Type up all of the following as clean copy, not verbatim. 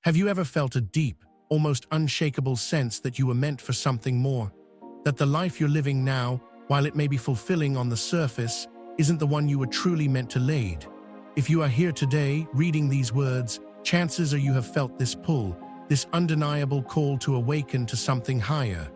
Have you ever felt a deep, almost unshakable sense that you were meant for something more? That the life you're living now, while it may be fulfilling on the surface, isn't the one you were truly meant to lead? If you are here today, reading these words, chances are you have felt this pull, this undeniable call to awaken to something higher.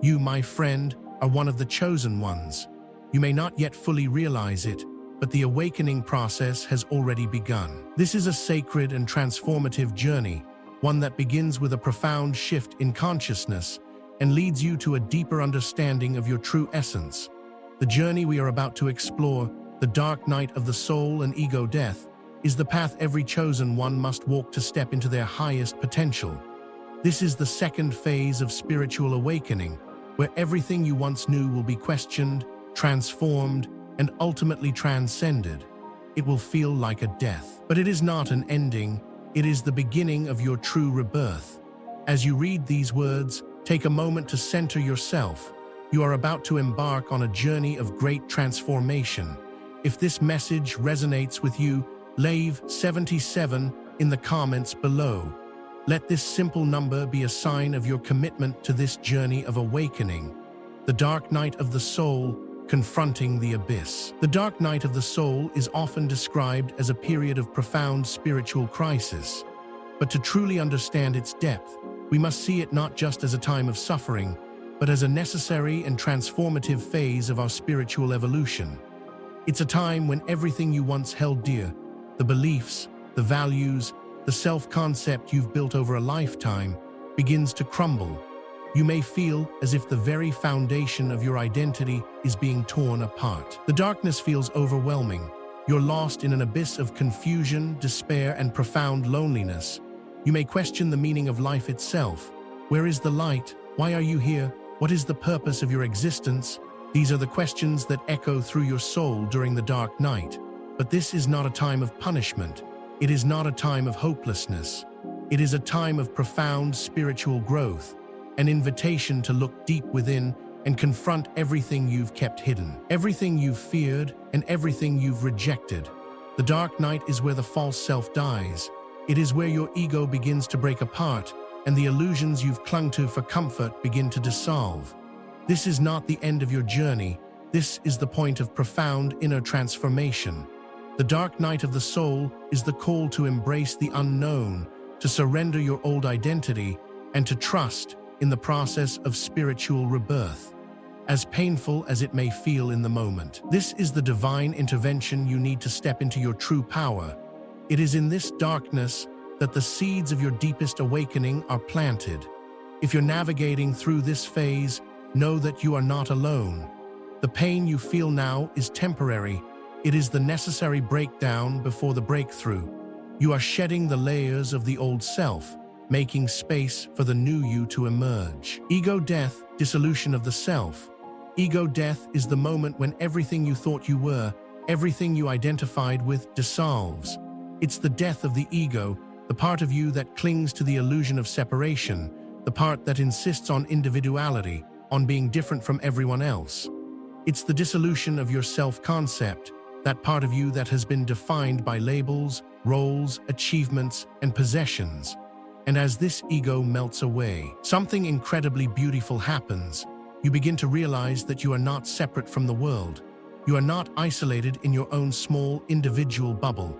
You, my friend, are one of the chosen ones. You may not yet fully realize it, but the awakening process has already begun. This is a sacred and transformative journey, one that begins with a profound shift in consciousness and leads you to a deeper understanding of your true essence. The journey we are about to explore, the dark night of the soul and ego death, is the path every chosen one must walk to step into their highest potential. This is the second phase of spiritual awakening, where everything you once knew will be questioned, transformed, and ultimately transcended. It will feel like a death. But it is not an ending, it is the beginning of your true rebirth. As you read these words, take a moment to center yourself. You are about to embark on a journey of great transformation. If this message resonates with you, leave 77 in the comments below. Let this simple number be a sign of your commitment to this journey of awakening. The dark night of the soul, confronting the abyss. The dark night of the soul is often described as a period of profound spiritual crisis. But to truly understand its depth, we must see it not just as a time of suffering, but as a necessary and transformative phase of our spiritual evolution. It's a time when everything you once held dear, the beliefs, the values, the self-concept you've built over a lifetime, begins to crumble. You may feel as if the very foundation of your identity is being torn apart. The darkness feels overwhelming. You're lost in an abyss of confusion, despair, and profound loneliness. You may question the meaning of life itself. Where is the light? Why are you here? What is the purpose of your existence? These are the questions that echo through your soul during the dark night. But this is not a time of punishment. It is not a time of hopelessness. It is a time of profound spiritual growth. An invitation to look deep within and confront everything you've kept hidden, everything you've feared, and everything you've rejected. The dark night is where the false self dies. It is where your ego begins to break apart, and the illusions you've clung to for comfort begin to dissolve. This is not the end of your journey. This is the point of profound inner transformation. The dark night of the soul is the call to embrace the unknown, to surrender your old identity, and to trust in the process of spiritual rebirth, as painful as it may feel in the moment. This is the divine intervention you need to step into your true power. It is in this darkness that the seeds of your deepest awakening are planted. If you're navigating through this phase, know that you are not alone. The pain you feel now is temporary. It is the necessary breakdown before the breakthrough. You are shedding the layers of the old self, making space for the new you to emerge. Ego death, dissolution of the self. Ego death is the moment when everything you thought you were, everything you identified with, dissolves. It's the death of the ego, the part of you that clings to the illusion of separation, the part that insists on individuality, on being different from everyone else. It's the dissolution of your self-concept, that part of you that has been defined by labels, roles, achievements, and possessions. And as this ego melts away, something incredibly beautiful happens. You begin to realize that you are not separate from the world. You are not isolated in your own small, individual bubble.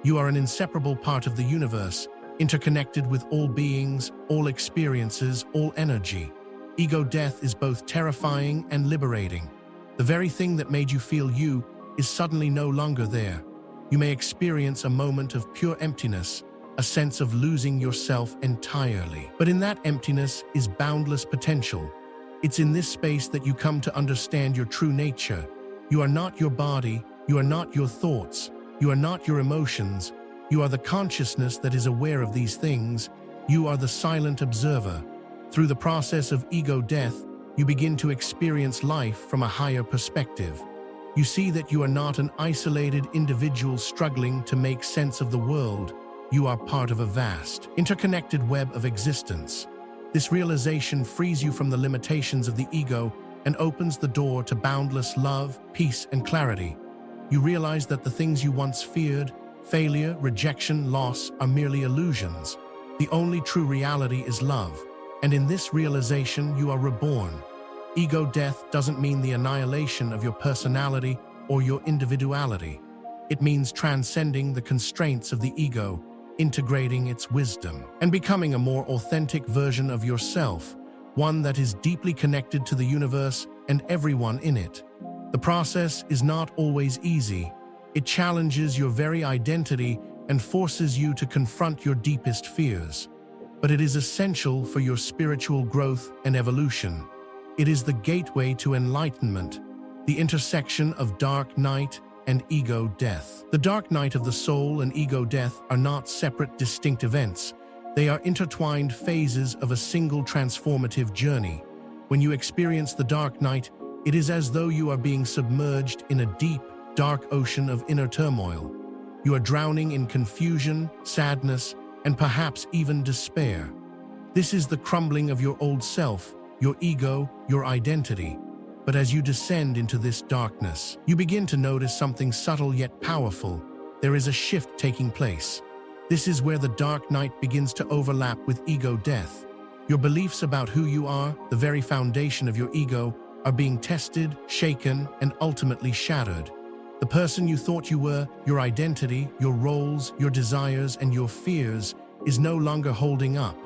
You are an inseparable part of the universe, interconnected with all beings, all experiences, all energy. Ego death is both terrifying and liberating. The very thing that made you feel you is suddenly no longer there. You may experience a moment of pure emptiness, a sense of losing yourself entirely. But in that emptiness is boundless potential. It's in this space that you come to understand your true nature. You are not your body, you are not your thoughts, you are not your emotions. You are the consciousness that is aware of these things. You are the silent observer. Through the process of ego death, you begin to experience life from a higher perspective. You see that you are not an isolated individual struggling to make sense of the world. You are part of a vast, interconnected web of existence. This realization frees you from the limitations of the ego and opens the door to boundless love, peace, and clarity. You realize that the things you once feared, failure, rejection, loss, are merely illusions. The only true reality is love, and in this realization you are reborn. Ego death doesn't mean the annihilation of your personality or your individuality. It means transcending the constraints of the ego, integrating its wisdom, and becoming a more authentic version of yourself, one that is deeply connected to the universe and everyone in it. The process is not always easy. It challenges your very identity and forces you to confront your deepest fears. But it is essential for your spiritual growth and evolution. It is the gateway to enlightenment, the intersection of dark night and ego death. The dark night of the soul and ego death are not separate, distinct events. They are intertwined phases of a single transformative journey. When you experience the dark night, it is as though you are being submerged in a deep, dark ocean of inner turmoil. You are drowning in confusion, sadness, and perhaps even despair. This is the crumbling of your old self, your ego, your identity. But as you descend into this darkness, you begin to notice something subtle yet powerful. There is a shift taking place. This is where the dark night begins to overlap with ego death. Your beliefs about who you are, the very foundation of your ego, are being tested, shaken, and ultimately shattered. The person you thought you were, your identity, your roles, your desires, and your fears, is no longer holding up.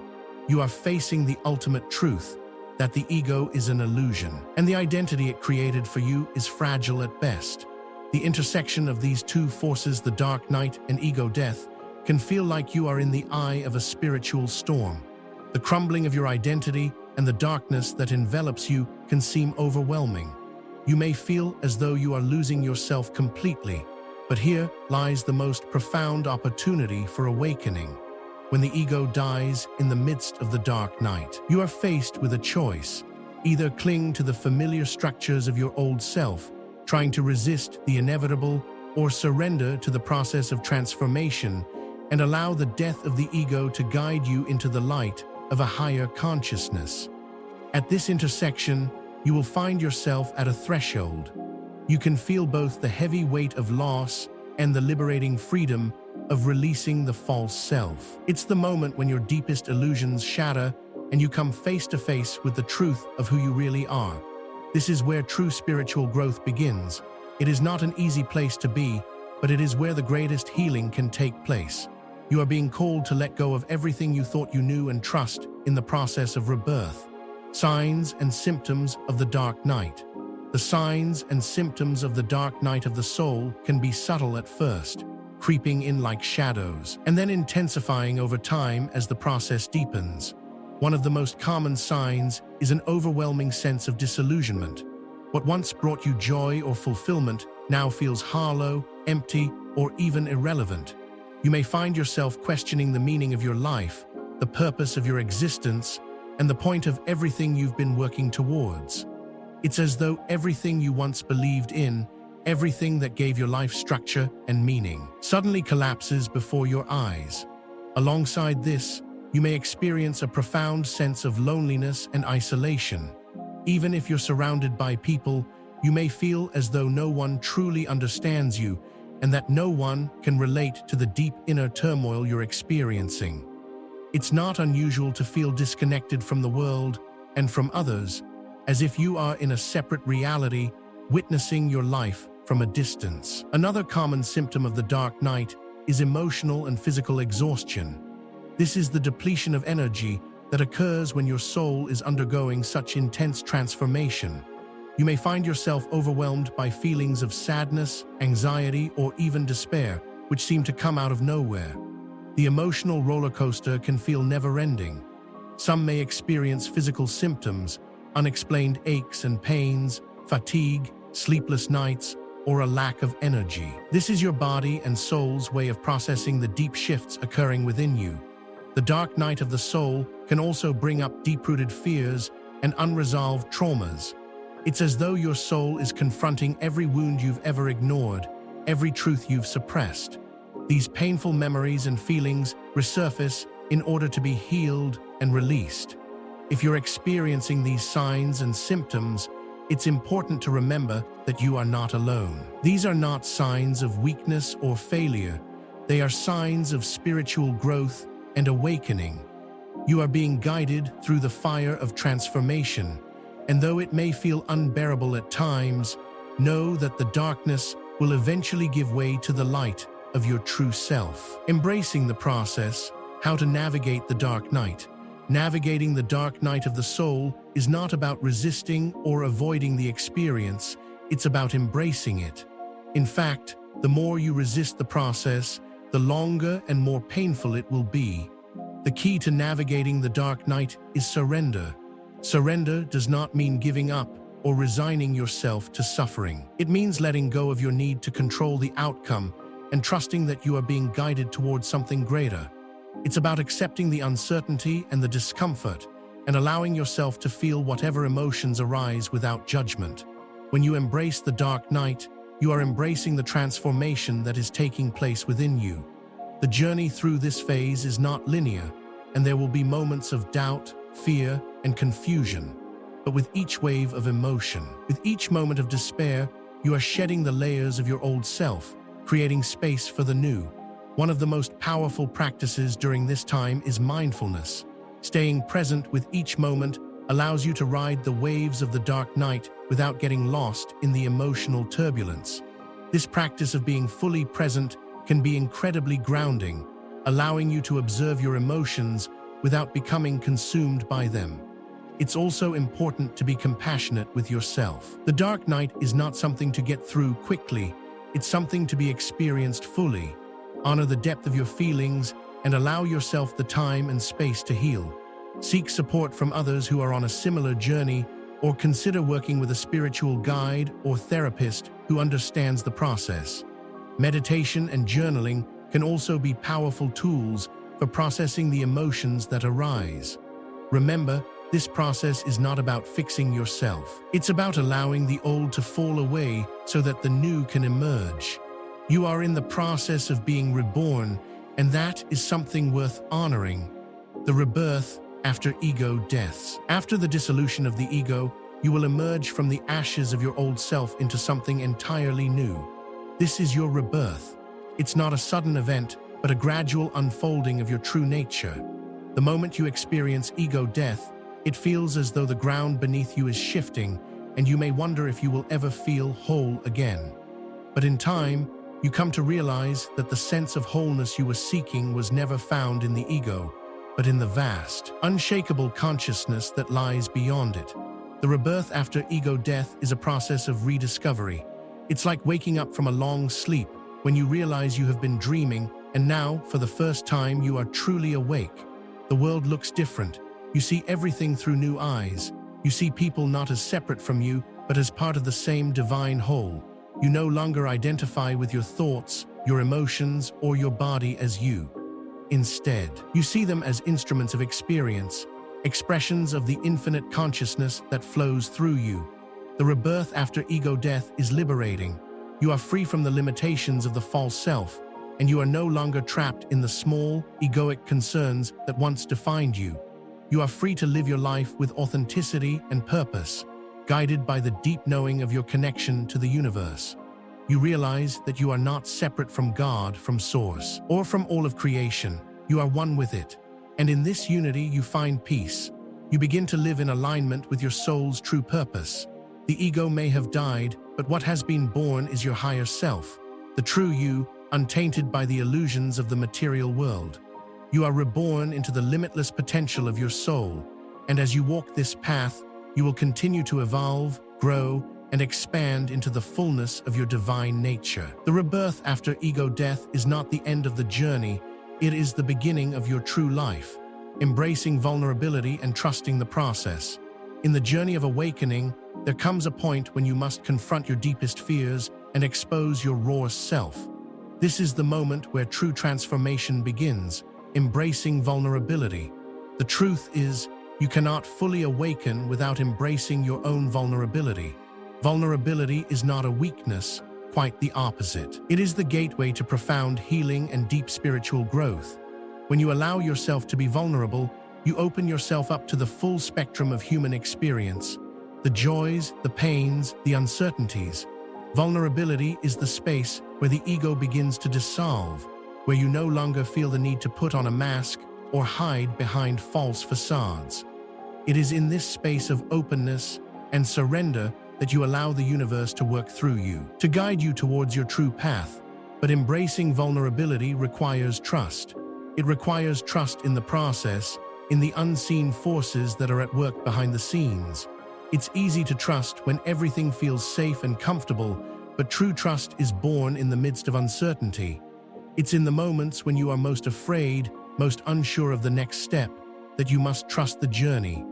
You are facing the ultimate truth, that the ego is an illusion, and the identity it created for you is fragile at best. The intersection of these two forces, the dark night and ego death, can feel like you are in the eye of a spiritual storm. The crumbling of your identity and the darkness that envelops you can seem overwhelming. You may feel as though you are losing yourself completely, but here lies the most profound opportunity for awakening. When the ego dies in the midst of the dark night, you are faced with a choice. Either cling to the familiar structures of your old self, trying to resist the inevitable, or surrender to the process of transformation and allow the death of the ego to guide you into the light of a higher consciousness. At this intersection, you will find yourself at a threshold. You can feel both the heavy weight of loss and the liberating freedom of releasing the false self. It's the moment when your deepest illusions shatter and you come face to face with the truth of who you really are. This is where true spiritual growth begins. It is not an easy place to be, but it is where the greatest healing can take place. You are being called to let go of everything you thought you knew and trust in the process of rebirth. Signs and symptoms of the dark night. The signs and symptoms of the dark night of the soul can be subtle at first, creeping in like shadows, and then intensifying over time as the process deepens. One of the most common signs is an overwhelming sense of disillusionment. What once brought you joy or fulfillment now feels hollow, empty, or even irrelevant. You may find yourself questioning the meaning of your life, the purpose of your existence, and the point of everything you've been working towards. It's as though everything you once believed in, everything that gave your life structure and meaning, suddenly collapses before your eyes. Alongside this, you may experience a profound sense of loneliness and isolation. Even if you're surrounded by people, you may feel as though no one truly understands you and that no one can relate to the deep inner turmoil you're experiencing. It's not unusual to feel disconnected from the world and from others, as if you are in a separate reality, witnessing your life from a distance. Another common symptom of the dark night is emotional and physical exhaustion. This is the depletion of energy that occurs when your soul is undergoing such intense transformation. You may find yourself overwhelmed by feelings of sadness, anxiety, or even despair, which seem to come out of nowhere. The emotional roller coaster can feel never-ending. Some may experience physical symptoms, unexplained aches and pains, fatigue, sleepless nights, or a lack of energy. This is your body and soul's way of processing the deep shifts occurring within you. The dark night of the soul can also bring up deep-rooted fears and unresolved traumas. It's as though your soul is confronting every wound you've ever ignored, every truth you've suppressed. These painful memories and feelings resurface in order to be healed and released. If you're experiencing these signs and symptoms, it's important to remember that you are not alone. These are not signs of weakness or failure. They are signs of spiritual growth and awakening. You are being guided through the fire of transformation, and though it may feel unbearable at times, know that the darkness will eventually give way to the light of your true self. Embracing the process, how to navigate the dark night. Navigating the dark night of the soul is not about resisting or avoiding the experience, it's about embracing it. In fact, the more you resist the process, the longer and more painful it will be. The key to navigating the dark night is surrender. Surrender does not mean giving up or resigning yourself to suffering. It means letting go of your need to control the outcome and trusting that you are being guided towards something greater. It's about accepting the uncertainty and the discomfort and allowing yourself to feel whatever emotions arise without judgment. When you embrace the dark night, you are embracing the transformation that is taking place within you. The journey through this phase is not linear, and there will be moments of doubt, fear, and confusion. But with each wave of emotion, with each moment of despair, you are shedding the layers of your old self, creating space for the new. One of the most powerful practices during this time is mindfulness. Staying present with each moment allows you to ride the waves of the dark night without getting lost in the emotional turbulence. This practice of being fully present can be incredibly grounding, allowing you to observe your emotions without becoming consumed by them. It's also important to be compassionate with yourself. The dark night is not something to get through quickly, it's something to be experienced fully. Honor the depth of your feelings and allow yourself the time and space to heal. Seek support from others who are on a similar journey, or consider working with a spiritual guide or therapist who understands the process. Meditation and journaling can also be powerful tools for processing the emotions that arise. Remember, this process is not about fixing yourself. It's about allowing the old to fall away so that the new can emerge. You are in the process of being reborn, and that is something worth honoring. The rebirth after ego deaths. After the dissolution of the ego, you will emerge from the ashes of your old self into something entirely new. This is your rebirth. It's not a sudden event, but a gradual unfolding of your true nature. The moment you experience ego death, it feels as though the ground beneath you is shifting, and you may wonder if you will ever feel whole again. But in time, you come to realize that the sense of wholeness you were seeking was never found in the ego, but in the vast, unshakable consciousness that lies beyond it. The rebirth after ego death is a process of rediscovery. It's like waking up from a long sleep when you realize you have been dreaming, and now, for the first time, you are truly awake. The world looks different. You see everything through new eyes. You see people not as separate from you, but as part of the same divine whole. You no longer identify with your thoughts, your emotions, or your body as you. Instead, you see them as instruments of experience, expressions of the infinite consciousness that flows through you. The rebirth after ego death is liberating. You are free from the limitations of the false self, and you are no longer trapped in the small, egoic concerns that once defined you. You are free to live your life with authenticity and purpose, guided by the deep knowing of your connection to the universe. You realize that you are not separate from God, from Source, or from all of creation. You are one with it. And in this unity you find peace. You begin to live in alignment with your soul's true purpose. The ego may have died, but what has been born is your higher self, the true you, untainted by the illusions of the material world. You are reborn into the limitless potential of your soul, and as you walk this path, you will continue to evolve, grow, and expand into the fullness of your divine nature. The rebirth after ego death is not the end of the journey, it is the beginning of your true life, embracing vulnerability and trusting the process. In the journey of awakening, there comes a point when you must confront your deepest fears and expose your rawest self. This is the moment where true transformation begins, embracing vulnerability. The truth is, you cannot fully awaken without embracing your own vulnerability. Vulnerability is not a weakness, quite the opposite. It is the gateway to profound healing and deep spiritual growth. When you allow yourself to be vulnerable, you open yourself up to the full spectrum of human experience. The joys, the pains, the uncertainties. Vulnerability is the space where the ego begins to dissolve, where you no longer feel the need to put on a mask or hide behind false facades. It is in this space of openness and surrender that you allow the universe to work through you, to guide you towards your true path. But embracing vulnerability requires trust. It requires trust in the process, in the unseen forces that are at work behind the scenes. It's easy to trust when everything feels safe and comfortable, but true trust is born in the midst of uncertainty. It's in the moments when you are most afraid, most unsure of the next step, that you must trust the journey.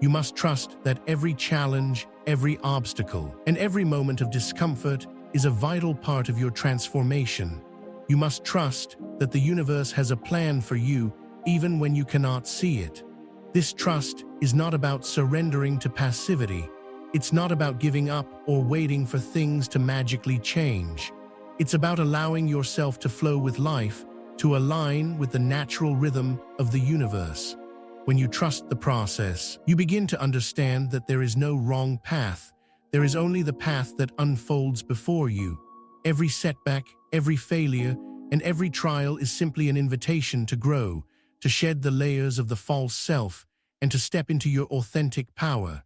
You must trust that every challenge, every obstacle, and every moment of discomfort is a vital part of your transformation. You must trust that the universe has a plan for you even when you cannot see it. This trust is not about surrendering to passivity. It's not about giving up or waiting for things to magically change. It's about allowing yourself to flow with life, to align with the natural rhythm of the universe. When you trust the process, you begin to understand that there is no wrong path. There is only the path that unfolds before you. Every setback, every failure, and every trial is simply an invitation to grow, to shed the layers of the false self, and to step into your authentic power.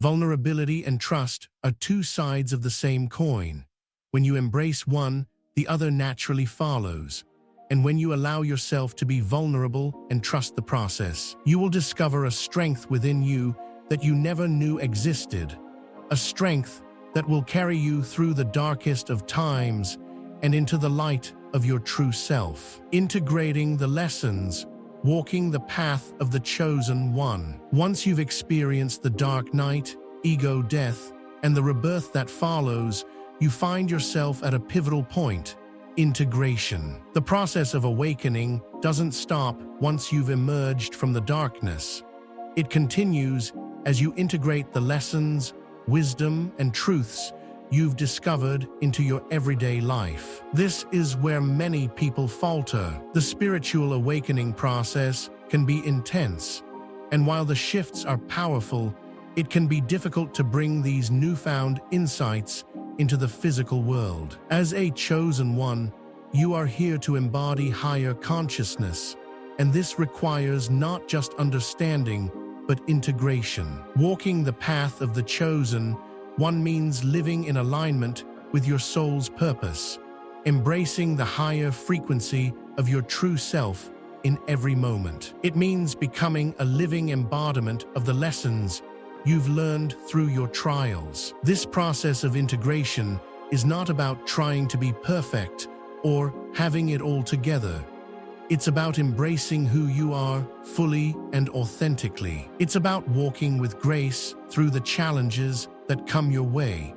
Vulnerability and trust are two sides of the same coin. When you embrace one, the other naturally follows. And when you allow yourself to be vulnerable and trust the process, you will discover a strength within you that you never knew existed. A strength that will carry you through the darkest of times and into the light of your true self. Integrating the lessons, walking the path of the chosen one. Once you've experienced the dark night, ego death, and the rebirth that follows, you find yourself at a pivotal point: integration. The process of awakening doesn't stop once you've emerged from the darkness. It continues as you integrate the lessons, wisdom, and truths you've discovered into your everyday life. This is where many people falter. The spiritual awakening process can be intense, and while the shifts are powerful, it can be difficult to bring these newfound insights into the physical world. As a chosen one, you are here to embody higher consciousness, and this requires not just understanding, but integration. Walking the path of the chosen one means living in alignment with your soul's purpose, embracing the higher frequency of your true self in every moment. It means becoming a living embodiment of the lessons you've learned through your trials. This process of integration is not about trying to be perfect or having it all together. It's about embracing who you are fully and authentically. It's about walking with grace through the challenges that come your way,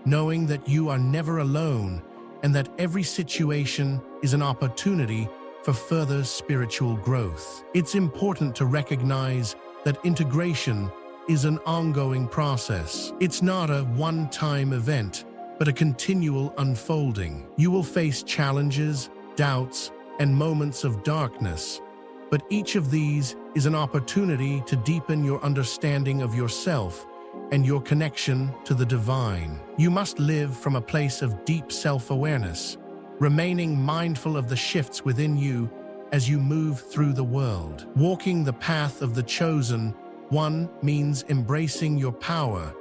knowing that you are never alone and that every situation is an opportunity for further spiritual growth. It's important to recognize that integration is an ongoing process. It's not a one-time event, but a continual unfolding. You will face challenges, doubts, and moments of darkness, but each of these is an opportunity to deepen your understanding of yourself and your connection to the divine. You must live from a place of deep self-awareness, remaining mindful of the shifts within you as you move through the world. Walking the path of the chosen one means embracing your power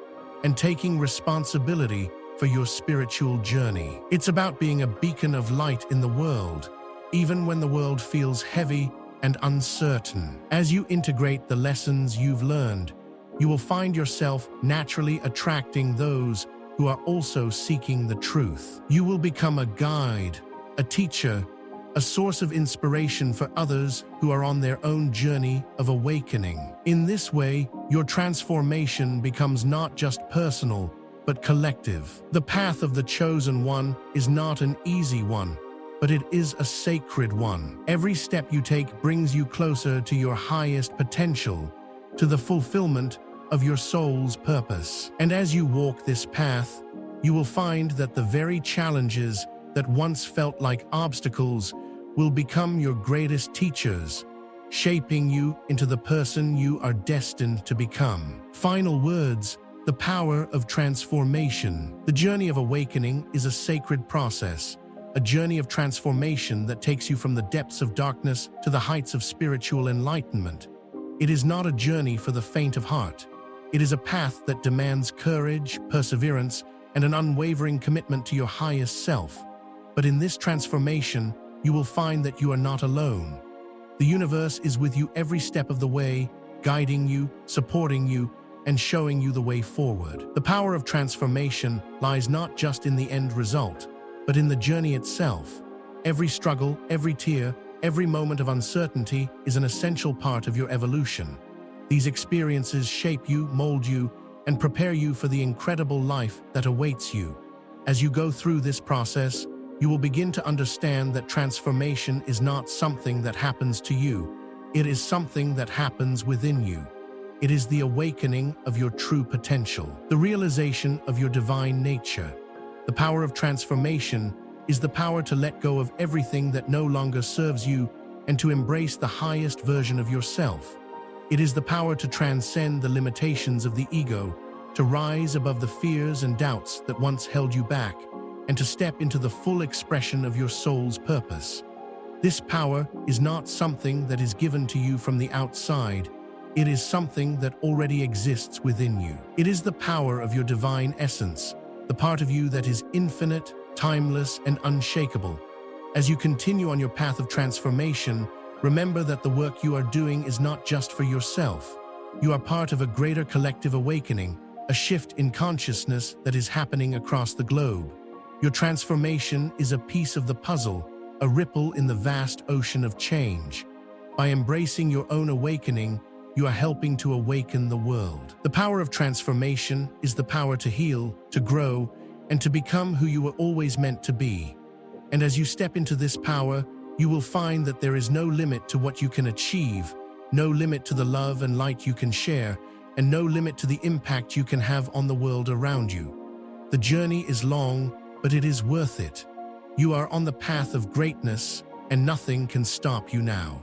and taking responsibility for your spiritual journey. It's about being a beacon of light in the world, even when the world feels heavy and uncertain. As you integrate the lessons you've learned, you will find yourself naturally attracting those who are also seeking the truth. You will become a guide, a teacher, a source of inspiration for others who are on their own journey of awakening. In this way, your transformation becomes not just personal, but collective. The path of the chosen one is not an easy one, but it is a sacred one. Every step you take brings you closer to your highest potential, to the fulfillment of your soul's purpose. And as you walk this path, you will find that the very challenges that once felt like obstacles will become your greatest teachers, shaping you into the person you are destined to become. Final words: the power of transformation. The journey of awakening is a sacred process, a journey of transformation that takes you from the depths of darkness to the heights of spiritual enlightenment. It is not a journey for the faint of heart. It is a path that demands courage, perseverance, and an unwavering commitment to your highest self. But in this transformation, you will find that you are not alone. The universe is with you every step of the way, guiding you, supporting you, and showing you the way forward. The power of transformation lies not just in the end result, but in the journey itself. Every struggle, every tear, every moment of uncertainty is an essential part of your evolution. These experiences shape you, mold you, and prepare you for the incredible life that awaits you. As you go through this process, you will begin to understand that transformation is not something that happens to you. It is something that happens within you. It is the awakening of your true potential, the realization of your divine nature. The power of transformation is the power to let go of everything that no longer serves you and to embrace the highest version of yourself. It is the power to transcend the limitations of the ego, to rise above the fears and doubts that once held you back, and to step into the full expression of your soul's purpose. This power is not something that is given to you from the outside. It is something that already exists within you. It is the power of your divine essence, the part of you that is infinite, timeless, and unshakable. As you continue on your path of transformation, remember that the work you are doing is not just for yourself. You are part of a greater collective awakening, a shift in consciousness that is happening across the globe. Your transformation is a piece of the puzzle, a ripple in the vast ocean of change. By embracing your own awakening, you are helping to awaken the world. The power of transformation is the power to heal, to grow, and to become who you were always meant to be. And as you step into this power, you will find that there is no limit to what you can achieve, no limit to the love and light you can share, and no limit to the impact you can have on the world around you. The journey is long, but it is worth it. You are on the path of greatness, and nothing can stop you now.